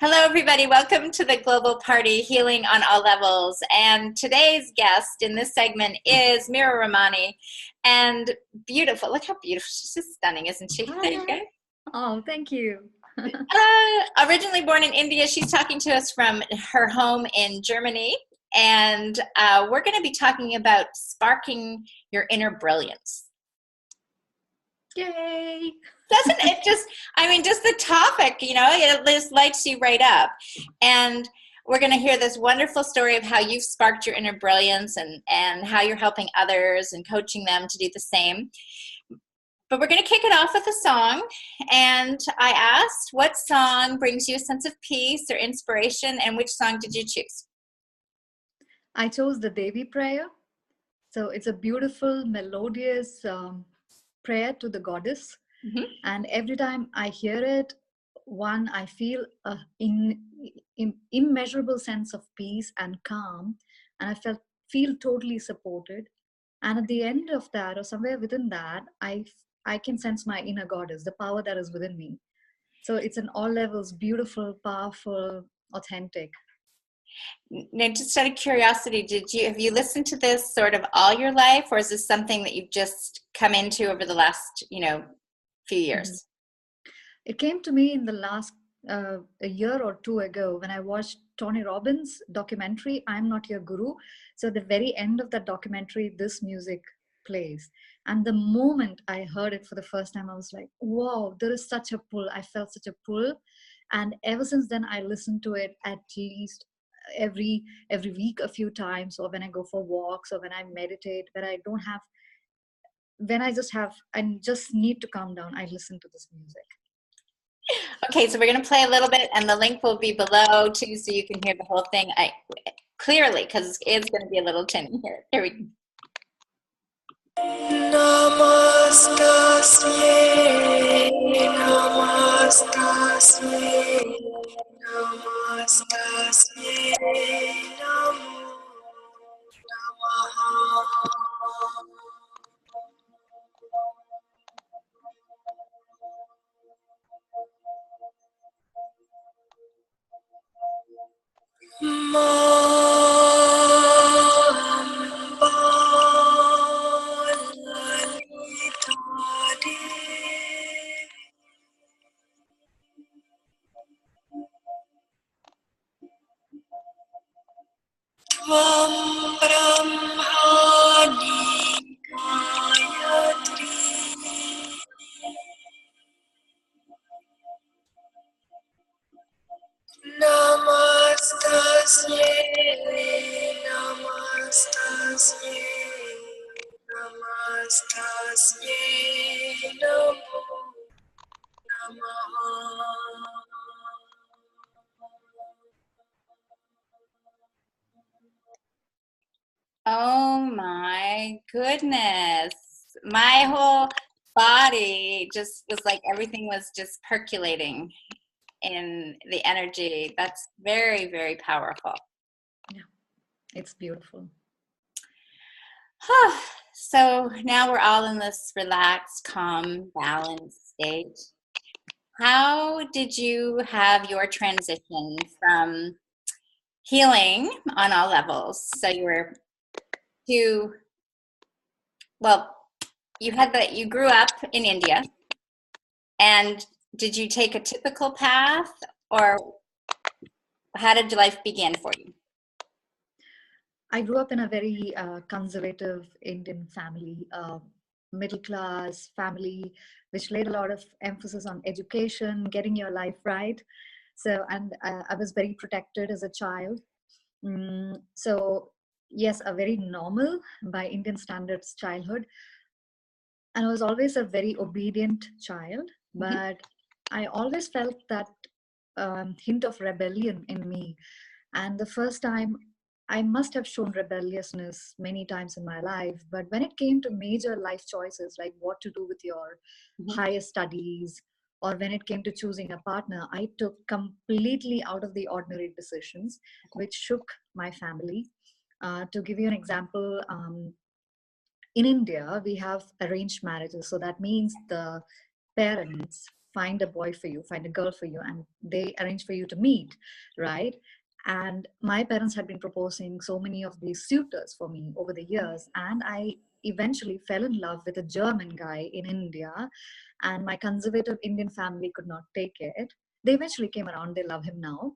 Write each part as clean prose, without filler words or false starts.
Hello, everybody. Welcome to the Global Party Healing on All Levels. And today's guest in this segment is Meera Remani. And beautiful. Look how beautiful. She's just stunning, isn't she? There you go. Oh, thank you. Originally born in India, she's talking to us from her home in Germany. And we're going to be talking about sparking your inner brilliance. Yay! Doesn't it just the topic, it just lights you right up. And we're going to hear this wonderful story of how you've sparked your inner brilliance and how you're helping others and coaching them to do the same. But we're going to kick it off with a song. And I asked, what song brings you a sense of peace or inspiration, and which song did you choose? I chose the Devi prayer. So it's a beautiful, melodious prayer to the goddess. Mm-hmm. And every time I hear it, I feel an immeasurable sense of peace and calm. And I feel totally supported. And at the end of that, or somewhere within that, I can sense my inner goddess, the power that is within me. So it's an all levels, beautiful, powerful, authentic. Now, just out of curiosity, have you listened to this sort of all your life, or is this something that you've just come into over the last, few years? It came to me in the last a year or two ago when I watched Tony Robbins' documentary, I'm Not Your Guru. So at the very end of that documentary, this music plays. And the moment I heard it for the first time, I was like, wow, there is such a pull. I felt such a pull. And ever since then, I listened to it at least every week a few times, or when I go for walks, or when I meditate, I just need to calm down, I listen to this music. Okay, so we're going to play a little bit, and the link will be below too, so you can hear the whole thing clearly, because it's going to be a little tinny here. Here we go. Namastasye, namastasye, namastasye, namo namaha. Tvam Brahmani Gayatri Namastasye, namastasye, namastasye, namo namaha. Oh my goodness. My whole body just was like everything was just percolating in the energy. That's very, very powerful. Yeah, it's beautiful. So now we're all in this relaxed, calm, balanced state. How did you have your transition from healing on all levels? So you were you grew up in India, and did you take a typical path, or how did life begin for you? I grew up in a very conservative Indian family, middle class family, which laid a lot of emphasis on education, getting your life right. So, and I was very protected as a child. So, yes, a very normal by Indian standards childhood. And I was always a very obedient child, but I always felt that hint of rebellion in me. And the first time, I must have shown rebelliousness many times in my life, but when it came to major life choices, like what to do with your higher studies, or when it came to choosing a partner, I took completely out of the ordinary decisions, which shook my family. To give you an example, in India, we have arranged marriages. So that means the parents find a boy for you, find a girl for you, and they arrange for you to meet, right? And my parents had been proposing so many of these suitors for me over the years, and I eventually fell in love with a German guy in India, and my conservative Indian family could not take it. They eventually came around, they love him now.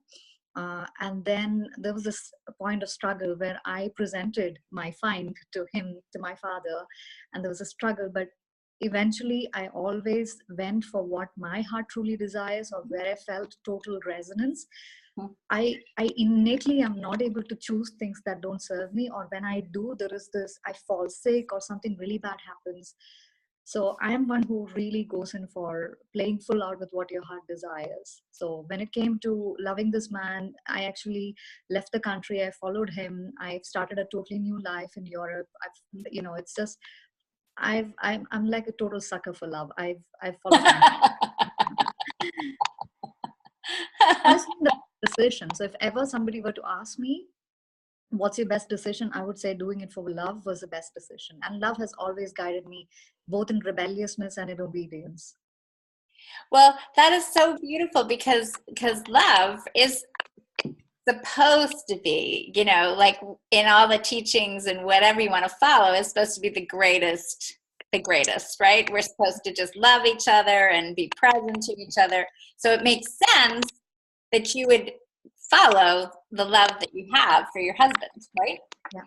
And then there was this point of struggle where I presented my find to him, to my father, and there was a struggle. But eventually, I always went for what my heart truly desires or where I felt total resonance. I innately am not able to choose things that don't serve me, or when I do, there is this, I fall sick or something really bad happens. So I am one who really goes in for playing full out with what your heart desires. So when it came to loving this man, I actually left the country. I followed him. I've started a totally new life in Europe. It's just I'm like a total sucker for love. I've followed my heart. And it's been the decision. So if ever somebody were to ask me, what's your best decision? I would say doing it for love was the best decision. And love has always guided me both in rebelliousness and in obedience. Well, that is so beautiful because love is supposed to be, like in all the teachings and whatever you want to follow, is supposed to be the greatest, right? We're supposed to just love each other and be present to each other. So it makes sense that you would follow the love that you have for your husband, right? Yeah.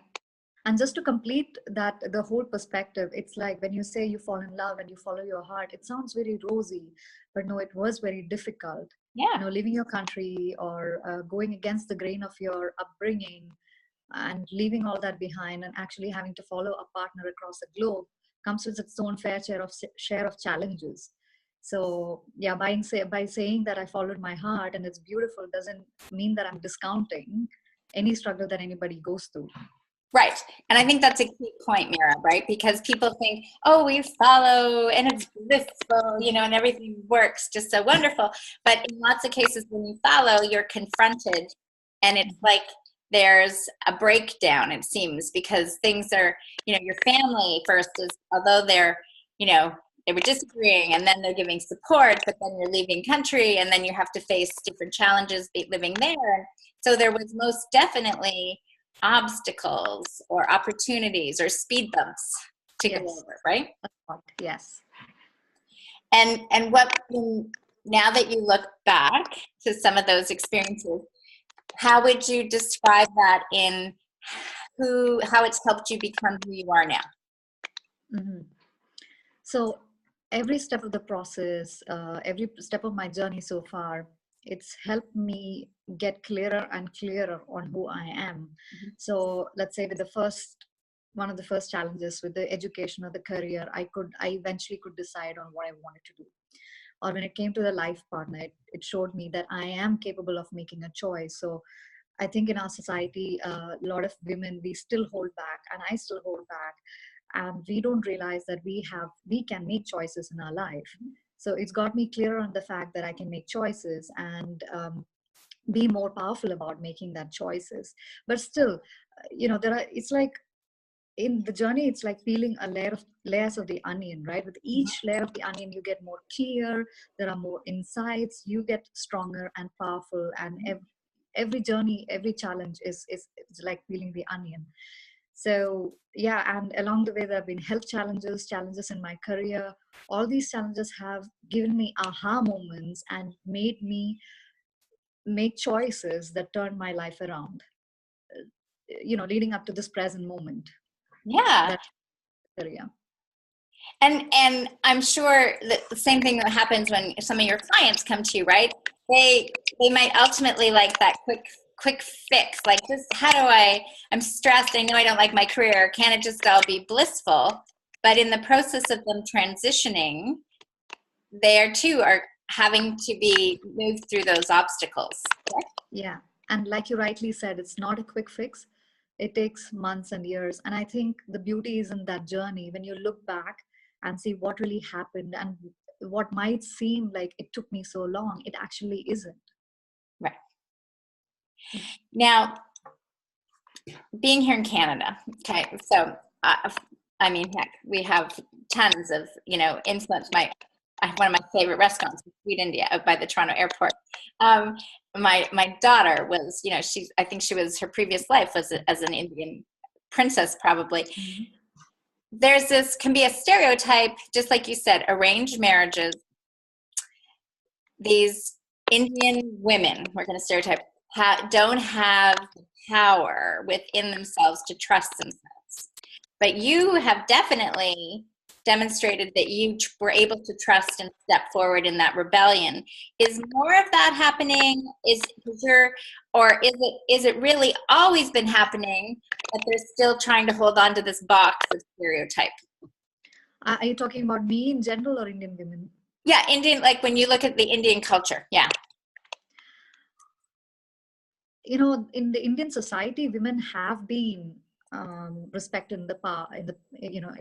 And just to complete that, the whole perspective, it's like when you say you fall in love and you follow your heart, it sounds very rosy, but no, it was very difficult. Yeah. Leaving your country or going against the grain of your upbringing and leaving all that behind and actually having to follow a partner across the globe comes with its own fair share of challenges. So yeah, by saying that I followed my heart and it's beautiful doesn't mean that I'm discounting any struggle that anybody goes through. Right. And I think that's a key point, Meera, right? Because people think, oh, we follow and it's blissful, and everything works just so wonderful. But in lots of cases, when you follow, you're confronted and it's like there's a breakdown, it seems, because things are, your family first is, although they're, they were disagreeing and then they're giving support, but then you're leaving country and then you have to face different challenges living there. So there was most definitely obstacles or opportunities or speed bumps to go over, right? Yes. And now that you look back to some of those experiences, how would you describe that in how it's helped you become who you are now? Mm-hmm. So every step of the process, every step of my journey so far, it's helped me get clearer and clearer on who I am. Mm-hmm. So let's say with one of the first challenges with the education or the career, I eventually could decide on what I wanted to do. Or when it came to the life partner, it showed me that I am capable of making a choice. So I think in our society, a lot of women, we still hold back, and I still hold back. And we don't realize that we can make choices in our life. So it's got me clearer on the fact that I can make choices and be more powerful about making that choices. But still, it's like in the journey, it's like peeling layers of the onion, right? With each layer of the onion, you get more clear, there are more insights, you get stronger and powerful. And every journey, every challenge is like peeling the onion. So yeah, and along the way, there have been health challenges in my career. All these challenges have given me aha moments and made me make choices that turn my life around, leading up to this present moment. Yeah. Career. And I'm sure that the same thing that happens when some of your clients come to you, right? They might ultimately like that quick fix, like just I'm stressed, I know I don't like my career, can it just all be blissful? But in the process of them transitioning, they too are having to be moved through those obstacles. Correct? Yeah, and like you rightly said, it's not a quick fix. It takes months and years. And I think the beauty is in that journey when you look back and see what really happened and what might seem like it took me so long, it actually isn't. Right. Now, being here in Canada, okay, so I mean, heck, we have tons of, influence. one of my favorite restaurants in Sweet India out by the Toronto airport. Um, my daughter was, I think she was, her previous life was as an Indian princess probably. Mm-hmm. There's this, can be a stereotype, just like you said, arranged marriages. These Indian women, we're going to stereotype, don't have the power within themselves to trust themselves. But you have definitely demonstrated that you were able to trust and step forward in that rebellion. Is more of that happening? Is it really always been happening, but they're still trying to hold on to this box of stereotype? Are you talking about me in general or Indian women? Yeah, Indian, like when you look at the Indian culture, yeah. In the Indian society, women have been respected in the power,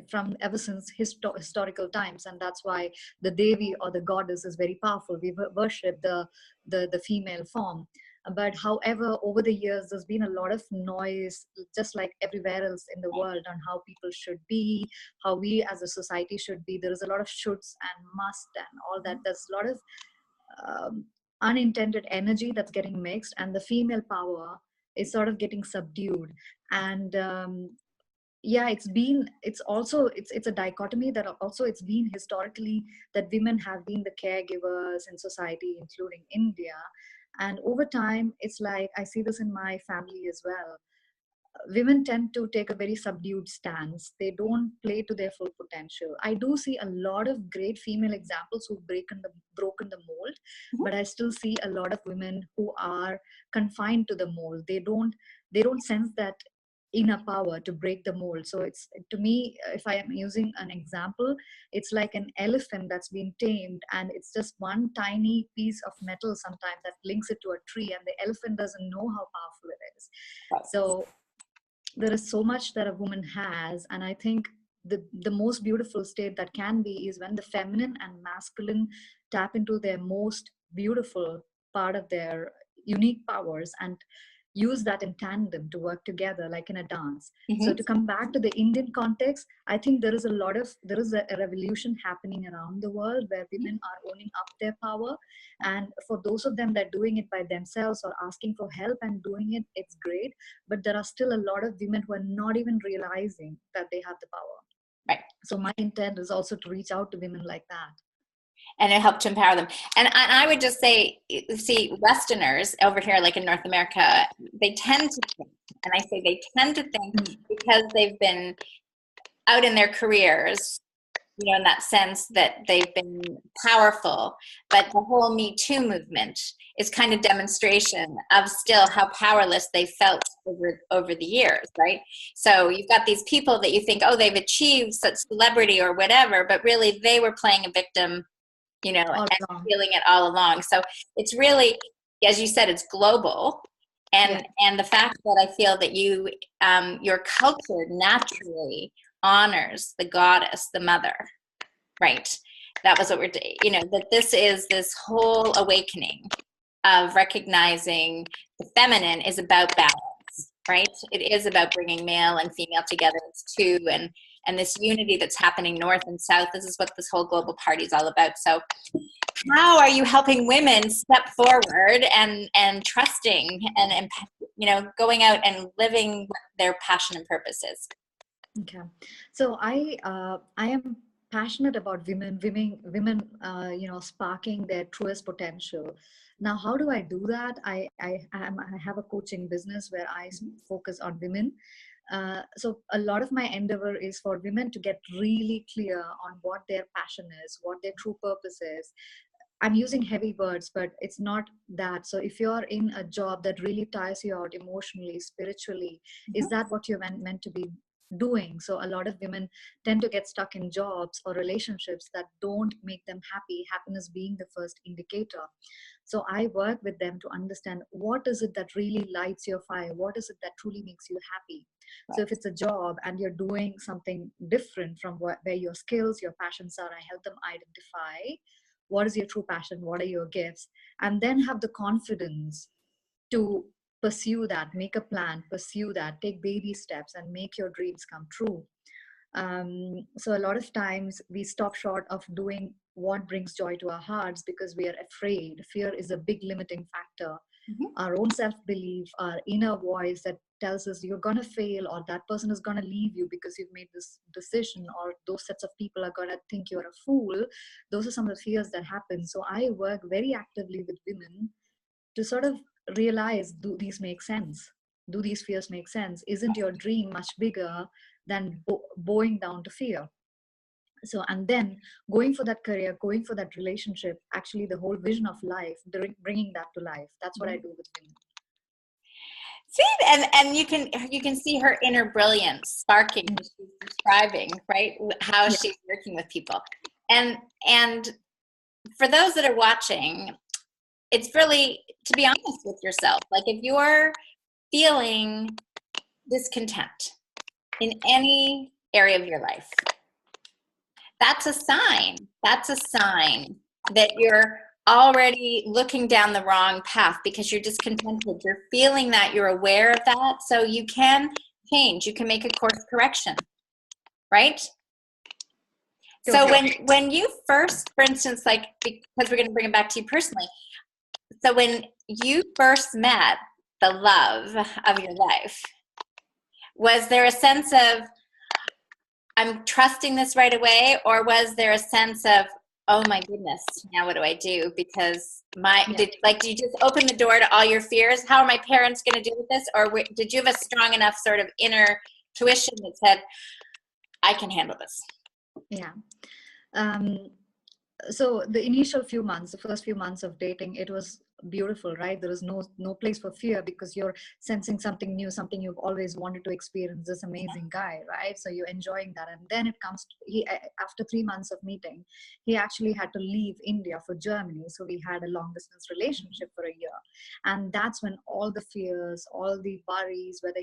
from ever since historical times, and that's why the Devi or the goddess is very powerful. We worship the female form. But however, over the years, there's been a lot of noise, just like everywhere else in the world, on how people should be, how we as a society should be. There is a lot of shoulds and must and all that. There's a lot of um, unintended energy that's getting mixed, and the female power is sort of getting subdued. And yeah, it's a dichotomy that also it's been historically that women have been the caregivers in society, including India. And over time, it's like I see this in my family as well. Women tend to take a very subdued stance. They don't play to their full potential. I do see a lot of great female examples who've broken the mold, but I still see a lot of women who are confined to the mold. They don't sense that inner power to break the mold. So it's, to me, if I am using an example, it's like an elephant that's been tamed, and it's just one tiny piece of metal sometimes that links it to a tree, and the elephant doesn't know how powerful it is. So there is so much that a woman has, and I think the most beautiful state that can be is when the feminine and masculine tap into their most beautiful part of their unique powers and use that in tandem to work together, like in a dance. So to come back to the Indian context, I think there is a revolution happening around the world where women are owning up their power. And for those of them that are doing it by themselves or asking for help and doing it, it's great. But there are still a lot of women who are not even realizing that they have the power. Right. So my intent is also to reach out to women like that. And it helped to empower them. And I would just say, see, Westerners over here, like in North America, they tend to think, and I say they tend to think because they've been out in their careers, in that sense that they've been powerful. But the whole Me Too movement is kind of demonstration of still how powerless they felt over the years, right? So you've got these people that you think, oh, they've achieved such celebrity or whatever, but really they were playing a victim, and feeling it all along. So it's really, as you said, it's global. And the fact that I feel that your culture naturally honors the goddess, the mother, right? That was what we're doing, that this is this whole awakening of recognizing the feminine is about balance, right? It is about bringing male and female together. It's two, and this unity that's happening north and south. This is what this whole global party is all about. So how are you helping women step forward and trusting and going out and living their passion and purposes? Okay, so I am passionate about women sparking their truest potential. Now, how do I do that? I have a coaching business where I focus on women. So a lot of my endeavor is for women to get really clear on what their passion is, what their true purpose is. I'm using heavy words, but it's not that. So if you're in a job that really tires you out emotionally, spiritually, is that what you're meant to be doing? So a lot of women tend to get stuck in jobs or relationships that don't make them happy, happiness being the first indicator. So I work with them to understand what is it that really lights your fire, what is it that truly makes you happy. So if it's a job and you're doing something different from where your skills, your passions are, I help them identify what is your true passion, what are your gifts, and then have the confidence to pursue that, make a plan, pursue that, take baby steps, and make your dreams come true. So a lot of times we stop short of doing what brings joy to our hearts because we are afraid. Fear is a big limiting factor. Mhm. Our own self-belief, our inner voice that tells us you're going to fail, or that person is going to leave you because you've made this decision, or those sets of people are going to think you're a fool. Those are some of the fears that happen. So I work very actively with women to sort of realize, do these make sense? Do these fears make sense? Isn't your dream much bigger than bowing down to fear? So, and then going for that career, going for that relationship, actually the whole vision of life, bringing that to life. That's what I do with women. See, and you can see her inner brilliance sparking as she's describing, right, how Yeah. she's working with people. And for those that are watching, it's really to be honest with yourself. Like if you're feeling discontent in any area of your life, that's a sign. That's a sign that you're already looking down the wrong path because you're discontented. You're feeling that, you're aware of that. So you can change. You can make a course correction, right? So when you first, for instance, like, because we're going to bring it back to you personally. So when you first met the love of your life, was there a sense of, I'm trusting this right away, or was there a sense of, oh my goodness, now what do I do? Because did you just open the door to all your fears? How are my parents going to deal with this? Or did you have a strong enough sort of inner tuition that said, I can handle this? Yeah. So the initial few months, the first few months of dating, it was beautiful, right? There was no place for fear because you're sensing something new, something you've always wanted to experience, this amazing guy, right? So you're enjoying that. And then it comes to, after 3 months of meeting, he actually had to leave India for Germany. So we had a long distance relationship for a year. And that's when all the fears, all the worries, whether,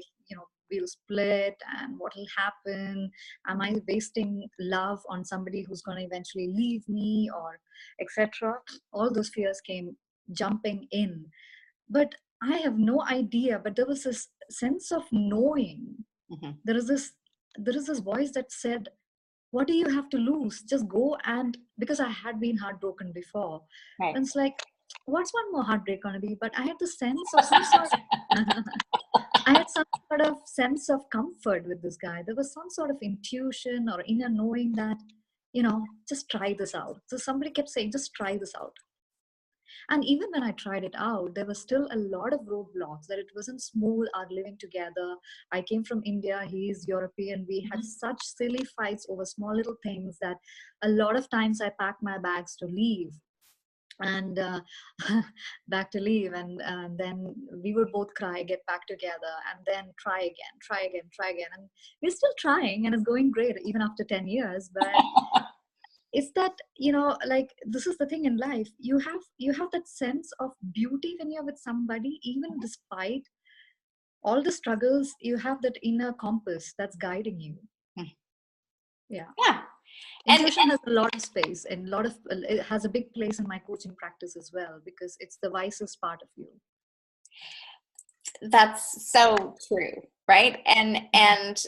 we'll split and what will happen, am I wasting love on somebody who's going to eventually leave me, or etc., all those fears came jumping in. But I have no idea, but there was this sense of knowing. Mm-hmm. There is this voice that said, what do you have to lose? Just go. And because I had been heartbroken before, Right. and it's like, what's one more heartbreak going to be? But I had the sense of some sort I had some sort of sense of comfort with this guy. There was some sort of intuition or inner knowing that, just try this out. So somebody kept saying, just try this out. And even when I tried it out, there was still a lot of roadblocks, that it wasn't smooth, our living together. I came from India, he's European. We had such silly fights over small little things that a lot of times I packed my bags to leave and back to leave, and then we would both cry, get back together, and then try again, and we're still trying, and it's going great even after 10 years. But it's that, like, this is the thing in life, you have that sense of beauty when you're with somebody, even despite all the struggles. You have that inner compass that's guiding you. Yeah. Intuition has a lot of space, and it has a big place in my coaching practice as well, because it's the wisest part of you. That's so true, right? And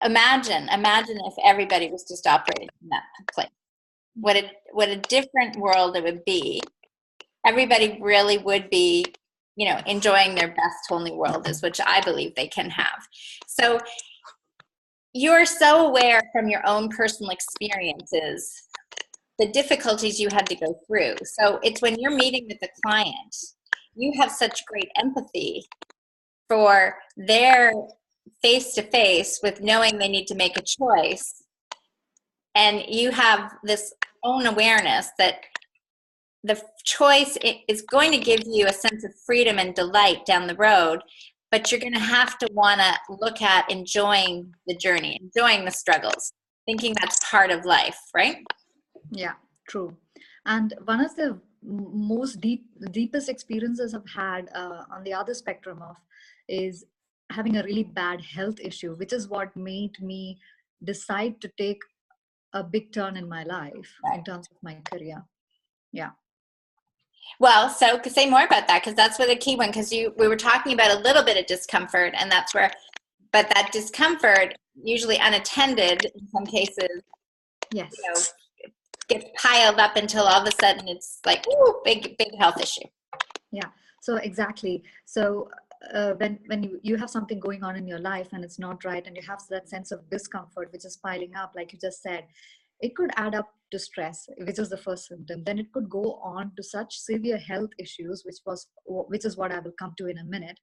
imagine if everybody was just operating in that place. What a different world it would be. Everybody really would be, enjoying their best whole new world, is which I believe they can have. So you're so aware from your own personal experiences the difficulties you had to go through. So it's when you're meeting with a client, you have such great empathy for their face-to-face with knowing they need to make a choice. And you have this own awareness that the choice is going to give you a sense of freedom and delight down the road, but you're going to have to want to look at enjoying the journey, enjoying the struggles, thinking that's part of life, right? Yeah, true. And one of the most deepest experiences I've had on the other spectrum of is having a really bad health issue, which is what made me decide to take a big turn in my life in terms of my career. Yeah. Well, so say more about that, because that's where the key one, because we were talking about a little bit of discomfort, and that's where, but that discomfort usually unattended in some cases, Yes. you know, gets piled up until all of a sudden it's like, ooh, big health issue. Yeah, so exactly. So when you have something going on in your life and it's not right, and you have that sense of discomfort which is piling up, like you just said, it could add up to stress, which is the first symptom. Then it could go on to such severe health issues, which is what I will come to in a minute.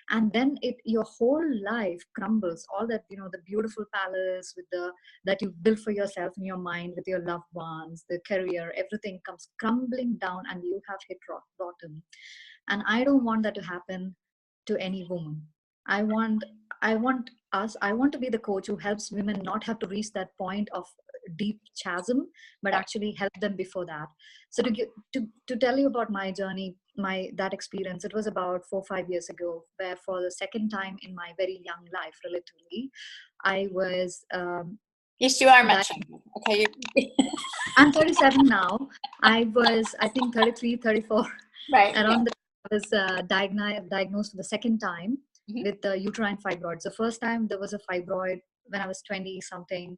And then your whole life crumbles. All that, the beautiful palace with the that you built for yourself in your mind with your loved ones, the career, everything comes crumbling down, and you have hit rock bottom. And I don't want that to happen to any woman. I want i want us i want to be the coach who helps women not have to reach that point of deep chasm, but actually help them before that. So to tell you about my journey, my that experience, it was about 4 5 years ago, where for the second time in my very young life, relatively, I was Yes, you are much di- younger. Okay. I'm 37 now. I was, I think, 33, 34. Right. Yeah. Around the I was diagnosed for the second time Mm-hmm. with uterine fibroids. The first time there was a fibroid when I was 20 something,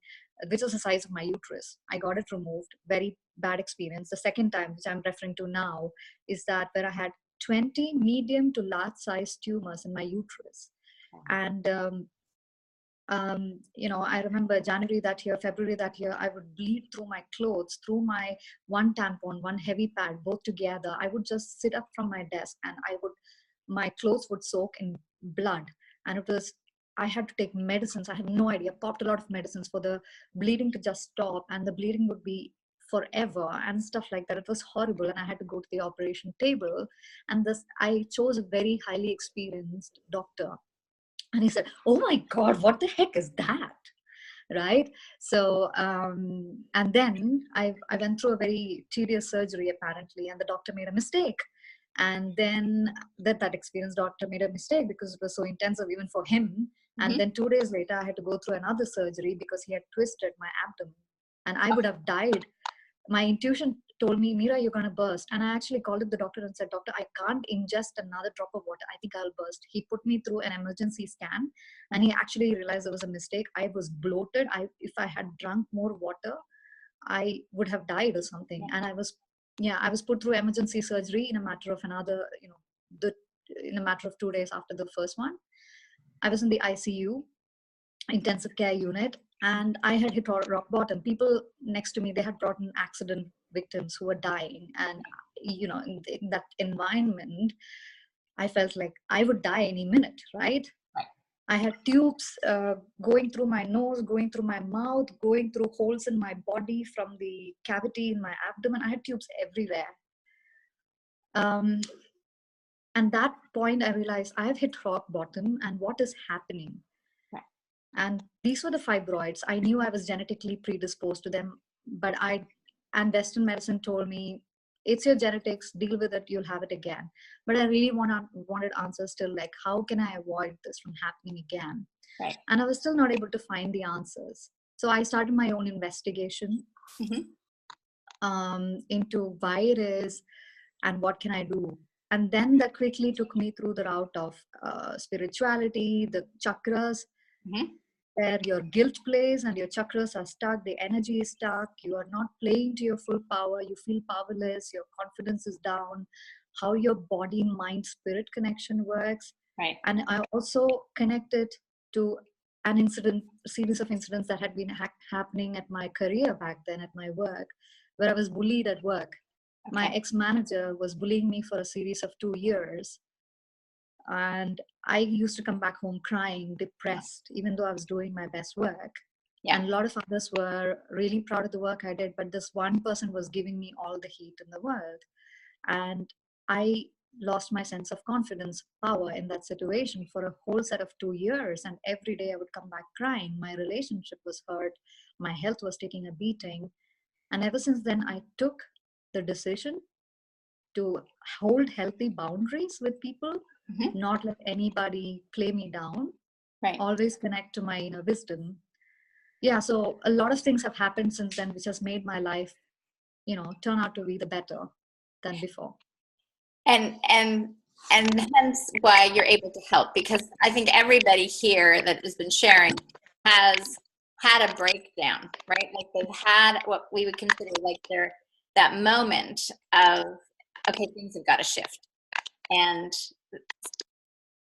which was the size of my uterus. I got it removed. Very bad experience. The second time, which I'm referring to now, is that where I had 20 medium to large size tumors in my uterus. And I remember January that year, February that year, I would bleed through my clothes, through my one tampon, one heavy pad, both together. I would just sit up from my desk, and my clothes would soak in blood. And I had to take medicines. I had no idea. Popped a lot of medicines for the bleeding to just stop, and the bleeding would be forever and stuff like that. It was horrible. And I had to go to the operation table. And I chose a very highly experienced doctor, and he said, "Oh my God, what the heck is that?" Right? So, and then I went through a very tedious surgery, apparently, and the doctor made a mistake. And then that experienced doctor made a mistake because it was so intensive even for him. And Mm-hmm. then 2 days later, I had to go through another surgery because he had twisted my abdomen, and I would have died. My intuition told me, "Meera, you're going to burst." And I actually called up the doctor and said, "Doctor, I can't ingest another drop of water. I think I'll burst." He put me through an emergency scan, and he actually realized there was a mistake. I was bloated. If I had drunk more water, I would have died or something. And I was put through emergency surgery in a matter of in a matter of 2 days after the first one. I was in the ICU, intensive care unit, and I had hit rock bottom. People next to me, they had brought in accident victims who were dying, and in that environment, I felt like I would die any minute, right? I had tubes going through my nose, going through my mouth, going through holes in my body from the cavity in my abdomen. I had tubes everywhere. um, and that point, I realized I have hit rock bottom, and what is happening? And these were the fibroids. I knew I was genetically predisposed to them, and Western medicine told me, "It's your genetics, deal with it, you'll have it again." But I really wanted answers still, like, how can I avoid this from happening again? Right. And I was still not able to find the answers. So I started my own investigation into why it is and what can I do. And then that quickly took me through the route of spirituality, the chakras, where your guilt plays and your chakras are stuck, the energy is stuck, you are not playing to your full power, you feel powerless, your confidence is down, how your body, mind, spirit connection works. Right. And I also connected to an incident, a series of incidents that had been happening at my career back then, at my work, where I was bullied at work. My ex-manager was bullying me for a series of 2 years, and I used to come back home crying, depressed, even though I was doing my best work. And a lot of others were really proud of the work I did, but this one person was giving me all the heat in the world. And I lost my sense of confidence, power in that situation for a whole set of 2 years. And every day I would come back crying. My relationship was hurt. My health was taking a beating. And ever since then, I took the decision to hold healthy boundaries with people, not let anybody play me down, always connect to my inner wisdom. Yeah, so a lot of things have happened since then, which has made my life, turn out to be the better than before. And hence why you're able to help, because I think everybody here that has been sharing has had a breakdown, right? Like they've had what we would consider like that moment of, okay, things have got to shift. And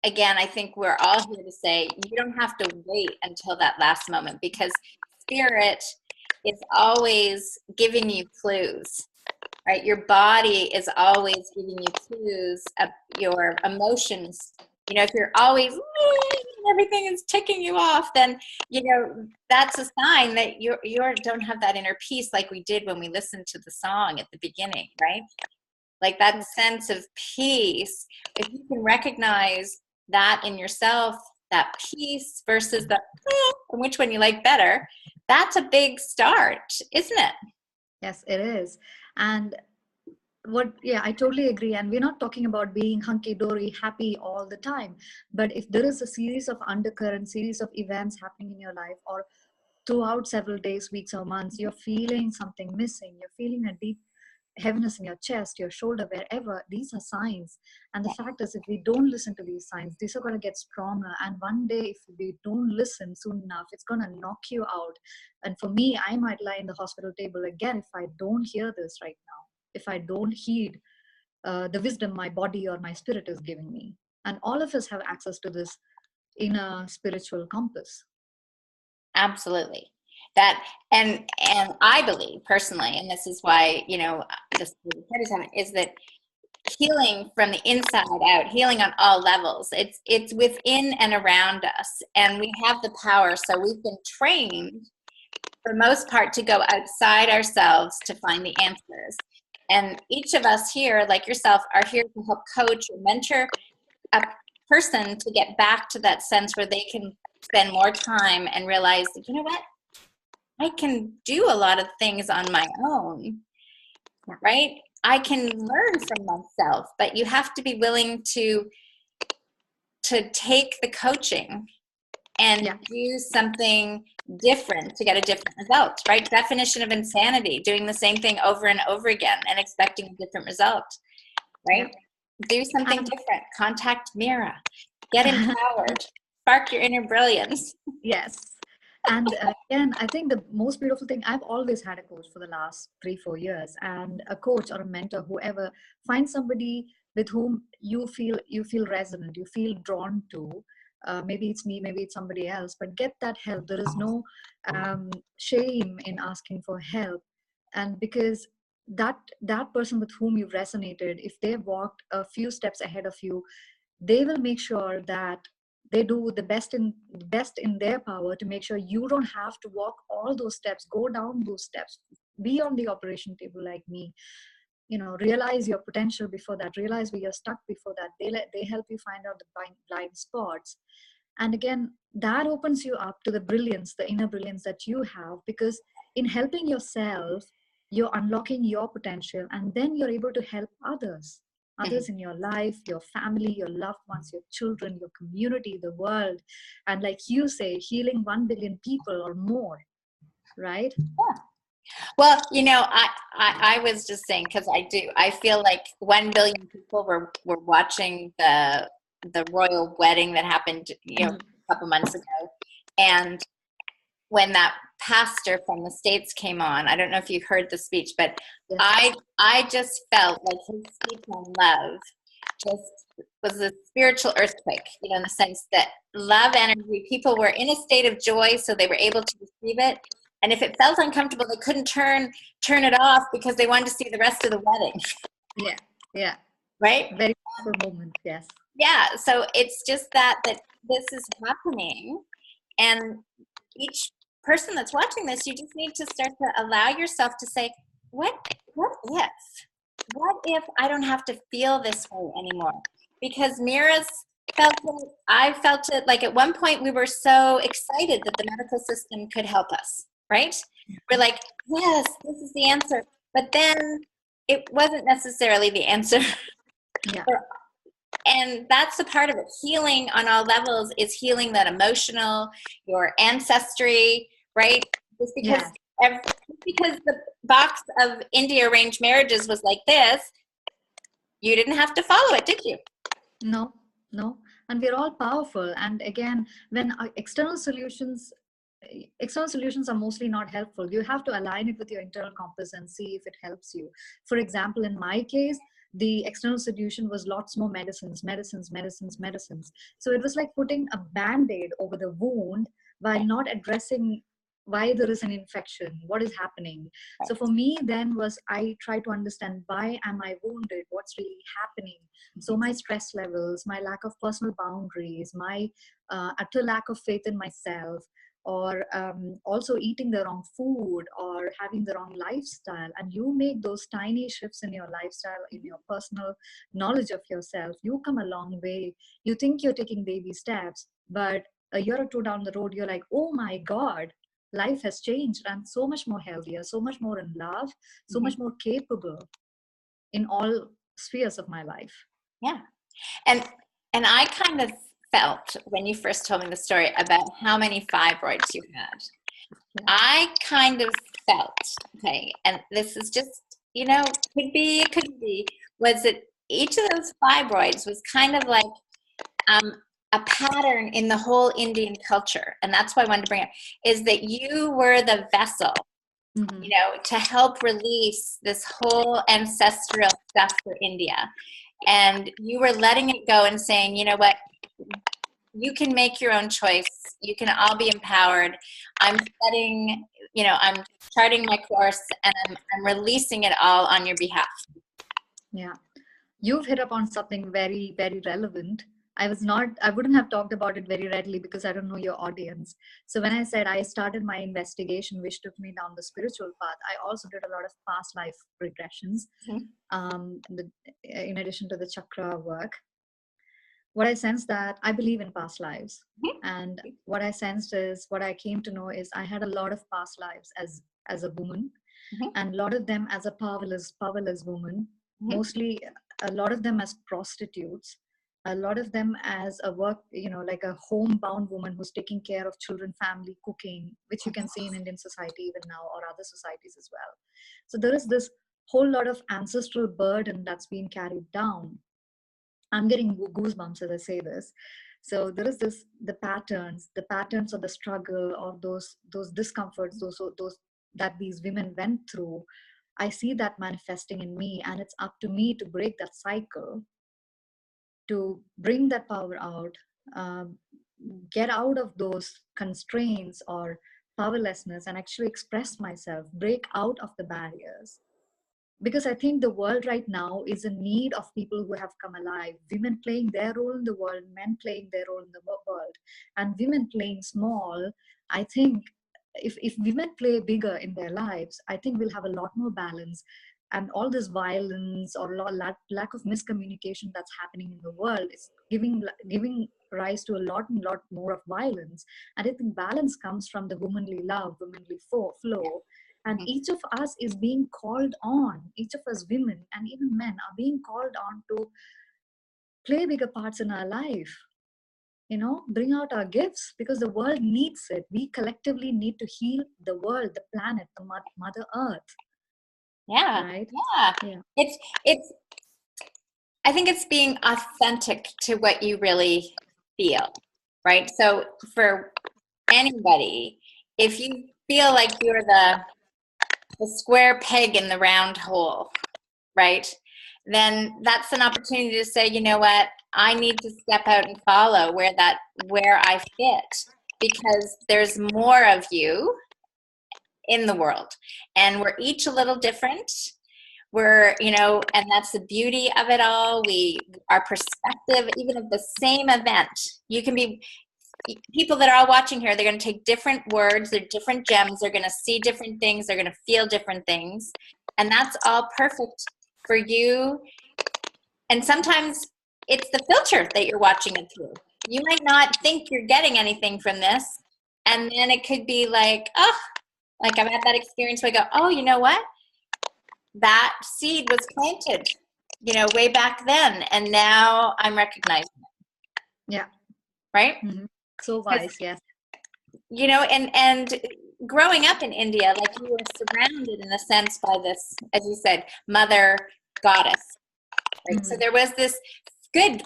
again, I think we're all here to say you don't have to wait until that last moment, because spirit is always giving you clues, right? Your body is always giving you clues of your emotions. You know, if you're always everything is ticking you off, then you know that's a sign that you don't have that inner peace like we did when we listened to the song at the beginning, right? Like that sense of peace. If you can recognize that in yourself, that peace versus the and which one you like better, that's a big start, isn't it? Yes, it is. And yeah, I totally agree. And we're not talking about being hunky-dory, happy all the time. But if there is a series of undercurrent, series of events happening in your life, or throughout several days, weeks, or months, you're feeling something missing, you're feeling a deep heaviness in your chest, your shoulder, wherever, these are signs. And the fact is, if we don't listen to these signs, these are going to get stronger. And one day, if we don't listen soon enough, it's going to knock you out. And for me, I might lie in the hospital table again if I don't hear this right now, if I don't heed the wisdom my body or my spirit is giving me. And all of us have access to this inner spiritual compass. Absolutely. That and I believe personally, and this is why, you know, this is that healing from the inside out, healing on all levels, it's within and around us, and we have the power. So we've been trained for the most part to go outside ourselves to find the answers. And each of us here, like yourself, are here to help coach or mentor a person to get back to that sense where they can spend more time and realize, you know what, I can do a lot of things on my own, right? I can learn from myself, but you have to be willing to take the coaching and do something different to get a different result, right? Definition of insanity, doing the same thing over and over again and expecting a different result, right? Do something different. Contact Meera. Get empowered. Spark your inner brilliance. Yes. And again, I think the most beautiful thing, I've always had a coach for the last 3-4 years, and a coach or a mentor, whoever, find somebody with whom you feel resonant, you feel drawn to. Maybe it's me, maybe it's somebody else, but get that help. There is no shame in asking for help. And because that person with whom you've resonated, if they've walked a few steps ahead of you, they will make sure that they do the best in their power to make sure you don't have to walk all those steps, go down those steps, be on the operation table like me. You know, realize your potential before that, realize where you're stuck before that. They help you find out the blind spots. And again, that opens you up to the brilliance, the inner brilliance that you have, because in helping yourself, you're unlocking your potential, and then you're able to help others in your life, your family, your loved ones, your children, your community, the world. And like you say, healing 1 billion people or more, right? Yeah. Well, you know, I was just saying, because I feel like 1 billion people were watching the royal wedding that happened, you know, a couple months ago. And when that pastor from the States came on, I don't know if you heard the speech, but yes. I just felt like his speech on love just was a spiritual earthquake, you know, in the sense that love energy, people were in a state of joy, so they were able to receive it. And if it felt uncomfortable, they couldn't turn it off because they wanted to see the rest of the wedding. Yeah. Right? Very powerful moment, yes. Yeah, so it's just that this is happening, and each person that's watching this, you just need to start to allow yourself to say, what if I don't have to feel this way anymore? Because Meera's felt it, I felt it. Like at one point we were so excited that the medical system could help us, right? We're like, yes, this is the answer. But then it wasn't necessarily the answer. Yeah. And that's the part of it. Healing on all levels is healing that emotional, your ancestry, right? Just because the box of India arranged marriages was like this, you didn't have to follow it, did you? No. And we're all powerful. And again, when external solutions external solutions are mostly not helpful. You have to align it with your internal compass and see if it helps you. For example, in my case, the external solution was lots more medicines. So it was like putting a band-aid over the wound while not addressing why there is an infection, what is happening. So for me then was, I try to understand, why am I wounded, what's really happening. So my stress levels, my lack of personal boundaries, my utter lack of faith in myself, or also eating the wrong food or having the wrong lifestyle. And you make those tiny shifts in your lifestyle, in your personal knowledge of yourself, you come a long way. You think you're taking baby steps, but a year or two down the road, you're like, oh my God, life has changed. I'm so much more healthier, so much more in love, so much more capable in all spheres of my life. Yeah. And I kind of felt when you first told me the story about how many fibroids you had. Yeah. I kind of felt, okay, and this is just, could be, it couldn't be, was that each of those fibroids was kind of like a pattern in the whole Indian culture. And that's why I wanted to bring it, is that you were the vessel, to help release this whole ancestral stuff for India. And you were letting it go and saying, you know what, you can make your own choice. You can all be empowered. I'm setting, I'm charting my course, and I'm releasing it all on your behalf. Yeah. You've hit upon something very, very relevant. I wouldn't have talked about it very readily because I don't know your audience. So when I said I started my investigation, which took me down the spiritual path, I also did a lot of past life regressions, in addition to the chakra work. What I sensed that I believe in past lives. And what I sensed is, what I came to know is, I had a lot of past lives as a woman, and a lot of them as a powerless woman, mostly a lot of them as prostitutes, a lot of them as a work, like a homebound woman who's taking care of children, family, cooking, which you can see in Indian society even now, or other societies as well. So there is this whole lot of ancestral burden that's being carried down. I'm getting goosebumps as I say this. So there is the patterns of the struggle, or those discomforts, those that these women went through. I see that manifesting in me, and it's up to me to break that cycle, to bring that power out, um, get out of those constraints or powerlessness, and actually express myself, break out of the barriers. Because I think the world right now is in need of people who have come alive, women playing their role in the world, men playing their role in the world, and women playing small. I think if women play bigger in their lives, I think we'll have a lot more balance. And all this violence or lack of miscommunication that's happening in the world is giving rise to a lot more of violence. And I think balance comes from the womanly love, womanly flow. And each of us is being called on, each of us women and even men are being called on to play bigger parts in our life, bring out our gifts, because the world needs it. We collectively need to heal the world, the planet, the Mother Earth. Yeah. Right? Yeah. It's, I think it's being authentic to what you really feel, right? So for anybody, if you feel like you're the square peg in the round hole, right? Then that's an opportunity to say, you know what, I need to step out and follow where I fit, because there's more of you in the world, and we're each a little different. We're, and that's the beauty of it all. Our perspective, even of the same event, you can be, people that are all watching here, they're going to take different words, they're different gems, they're going to see different things, they're going to feel different things, and that's all perfect for you. And sometimes it's the filter that you're watching it through. You might not think you're getting anything from this, and then it could be like, oh, like I've had that experience where I go, oh, you know what, that seed was planted, way back then, and now I'm recognizing it. Yeah. Right? Mm-hmm. So wise. Yes. And growing up in India, like, you were surrounded in a sense by this, as you said, mother goddess, right? So there was this good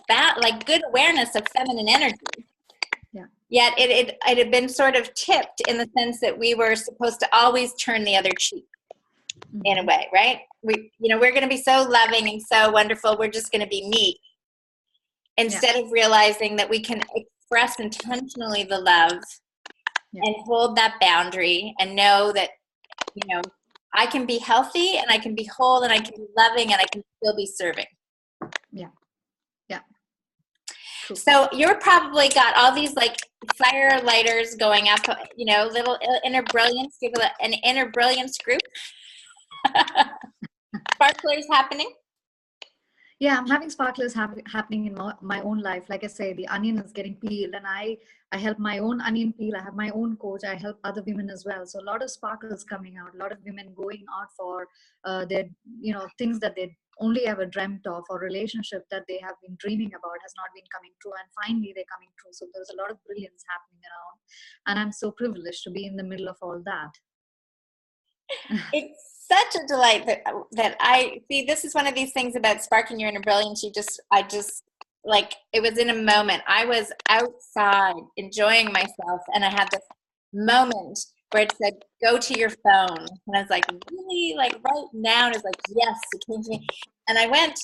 awareness of feminine energy. Yeah. Yet it had been sort of tipped in the sense that we were supposed to always turn the other cheek in a way, right? We're going to be so loving and so wonderful. We're just going to be meek instead of realizing that we can express intentionally the love and hold that boundary and know that, I can be healthy and I can be whole and I can be loving and I can still be serving. Yeah. Yeah. True. So you're probably got all these like fire lighters going up, little Inner Brilliance. Do you have an Inner Brilliance group? Sparklers happening? Yeah, I'm having sparklers happening in my own life. Like I say, the onion is getting peeled, and I help my own onion peel. I have my own coach. I help other women as well. So a lot of sparkles coming out. A lot of women going out for their things that they only ever dreamt of, or relationship that they have been dreaming about has not been coming true, and finally they're coming true. So there's a lot of brilliance happening around, and I'm so privileged to be in the middle of all that. It's such a delight that I see. This is one of these things about sparking your inner brilliance. I just like, it was in a moment. I was outside enjoying myself, and I had this moment where it said, "Go to your phone," and I was like, really, like right now. And it's like, yes, it came to me, and I went,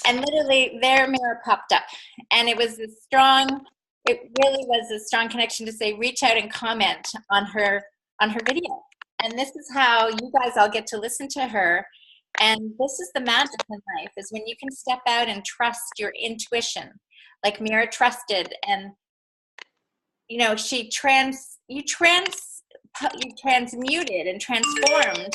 and literally there, Meera popped up, and it was this strong. It really was a strong connection to say, reach out and comment on her video. And this is how you guys all get to listen to her. And this is the magic in life, is when you can step out and trust your intuition, like Meera trusted. And, you transmuted and transformed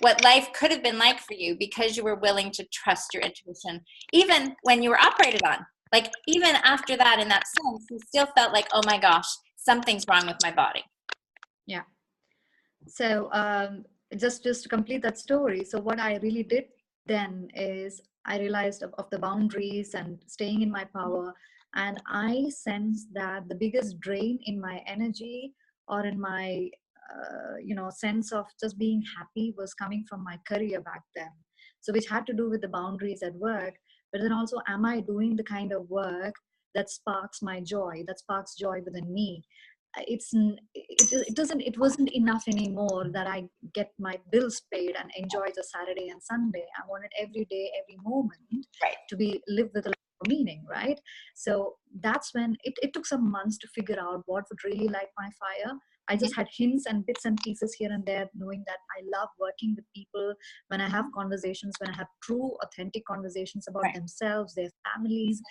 what life could have been like for you because you were willing to trust your intuition, even when you were operated on. Like, even after that, in that sense, you still felt like, oh my gosh, something's wrong with my body. Yeah. So just to complete that story, so what I really did then is I realized of the boundaries and staying in my power, and I sensed that the biggest drain in my energy or in my sense of just being happy was coming from my career back then. So which had to do with the boundaries at work, but then also, am I doing the kind of work that sparks my joy, that sparks joy within me? It wasn't enough anymore that I get my bills paid and enjoy the Saturday and Sunday. I wanted every day, every moment to be lived with a lot of meaning, right? So that's when it took some months to figure out what would really light my fire. I just had hints and bits and pieces here and there, knowing that I love working with people. When I have conversations, when I have true authentic conversations about themselves, their families,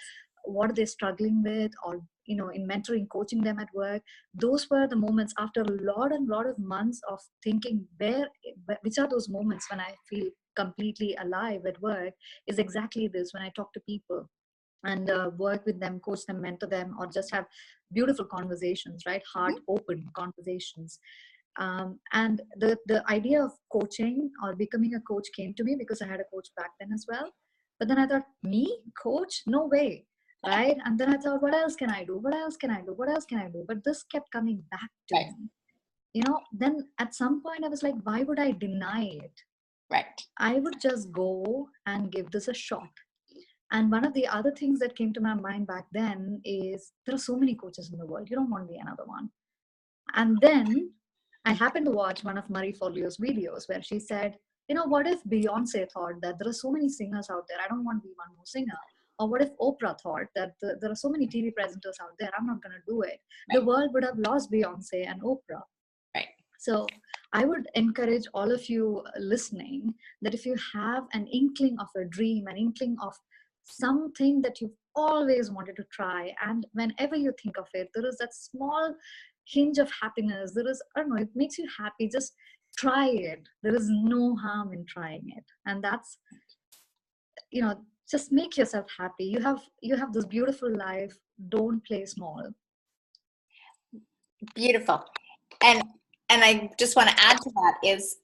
what are they struggling with, or in mentoring, coaching them at work, those were the moments after a lot of months of thinking, which are those moments when I feel completely alive at work, is exactly this, when I talk to people and work with them, coach them, mentor them, or just have beautiful conversations, right? Heart open conversations. And the idea of coaching or becoming a coach came to me because I had a coach back then as well. But then I thought, me coach? No way. Right. And then I thought, what else can I do? What else can I do? What else can I do? But this kept coming back to me. Then at some point I was like, why would I deny it? Right. I would just go and give this a shot. And one of the other things that came to my mind back then is, there are so many coaches in the world. You don't want to be another one. And then I happened to watch one of Marie Forleo's videos where she said, what if Beyonce thought that there are so many singers out there, I don't want to be one more singer? Or what if Oprah thought that there are so many TV presenters out there, I'm not going to do it? The world would have lost Beyonce and Oprah. Right. So I would encourage all of you listening that if you have an inkling of a dream, an inkling of something that you've always wanted to try, and whenever you think of it, there is that small hinge of happiness. There is, I don't know, it makes you happy. Just try it. There is no harm in trying it. And that's, just make yourself happy. You have this beautiful life. Don't play small. Beautiful. And I just want to add to that is,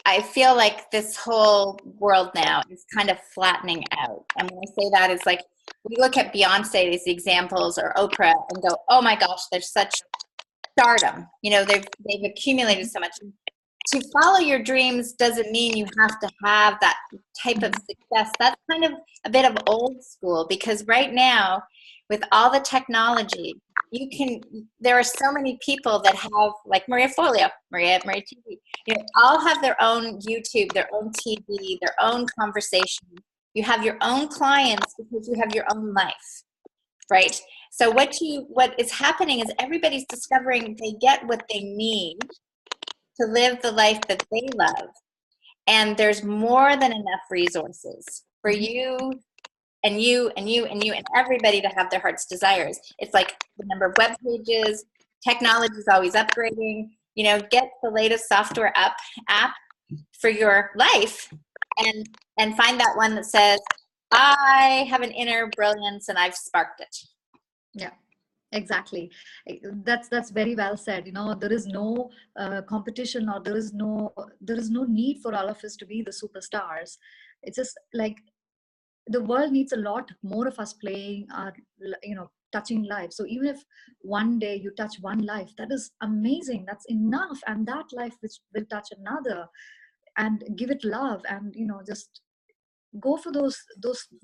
I feel like this whole world now is kind of flattening out. And when I say that, it's like, we look at Beyonce, these examples, or Oprah, and go, oh my gosh, they're such stardom. They've accumulated so much. to follow your dreams doesn't mean you have to have that type of success. That's kind of a bit of old school, because right now, with all the technology, there are so many people that have, like Maria Folio, Maria TV, all have their own YouTube, their own TV, their own conversation. You have your own clients because you have your own life, right? So what is happening is everybody's discovering they get what they need to live the life that they love. And there's more than enough resources for you and you and you and you and everybody to have their heart's desires. It's like the number of web pages, technology is always upgrading. Get the latest software app for your life, and find that one that says, I have an inner brilliance and I've sparked it. Yeah. Exactly. That's very well said. There is no competition, or there is no need for all of us to be the superstars. It's just like the world needs a lot more of us playing our, touching lives. So even if one day you touch one life, that is amazing. That's enough. And that life which will touch another, and give it love, and just go for those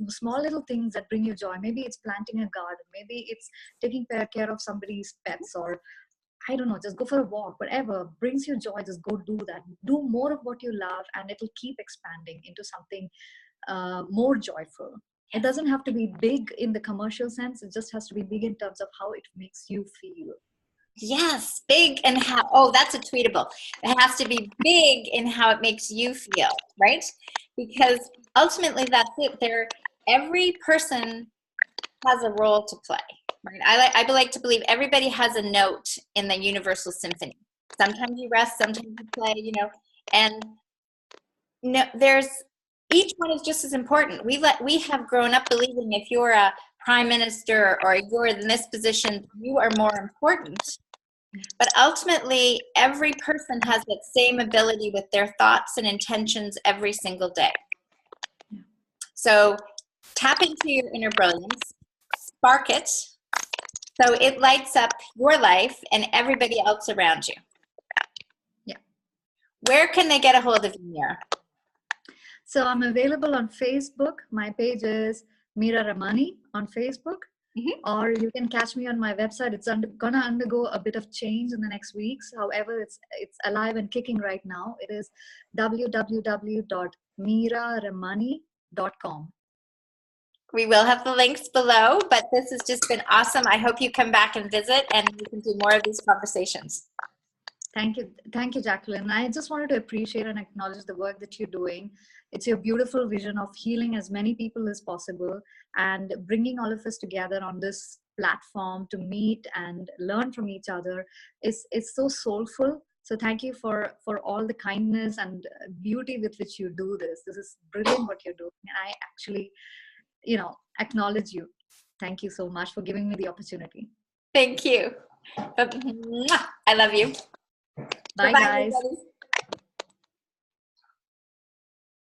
small little things that bring you joy. Maybe it's planting a garden, maybe it's taking care of somebody's pets, or I don't know, just go for a walk. Whatever brings you joy, just go do that. Do more of what you love, and it'll keep expanding into something more joyful. It doesn't have to be big in the commercial sense. It just has to be big in terms of how it makes you feel. Yes, big and how, oh, that's a tweetable. It has to be big in how it makes you feel, right? Because ultimately that's it. Every person has a role to play, right? I like to believe everybody has a note in the universal symphony. Sometimes you rest, sometimes you play, and each one is just as important. We have grown up believing if you're a prime minister or you're in this position, you are more important. But ultimately, every person has that same ability with their thoughts and intentions every single day. So tap into your inner brilliance, spark it, so it lights up your life and everybody else around you. Yeah. Where can they get a hold of you, Meera? So I'm available on Facebook. My page is Meera Remani on Facebook. Mm-hmm. Or you can catch me on my website. It's gonna undergo a bit of change in the next weeks. However, it's alive and kicking right now. It is www.meeraremani.com. We will have the links below, but this has just been awesome. I hope you come back and visit, and we can do more of these conversations. Thank you, Jacqueline. I just wanted to appreciate and acknowledge the work that you're doing. It's your beautiful vision of healing as many people as possible, and bringing all of us together on this platform to meet and learn from each other. It's so soulful. So thank you for all the kindness and beauty with which you do this. This is brilliant what you're doing. And I actually, acknowledge you. Thank you so much for giving me the opportunity. Thank you. I love you. Bye, guys. Everybody.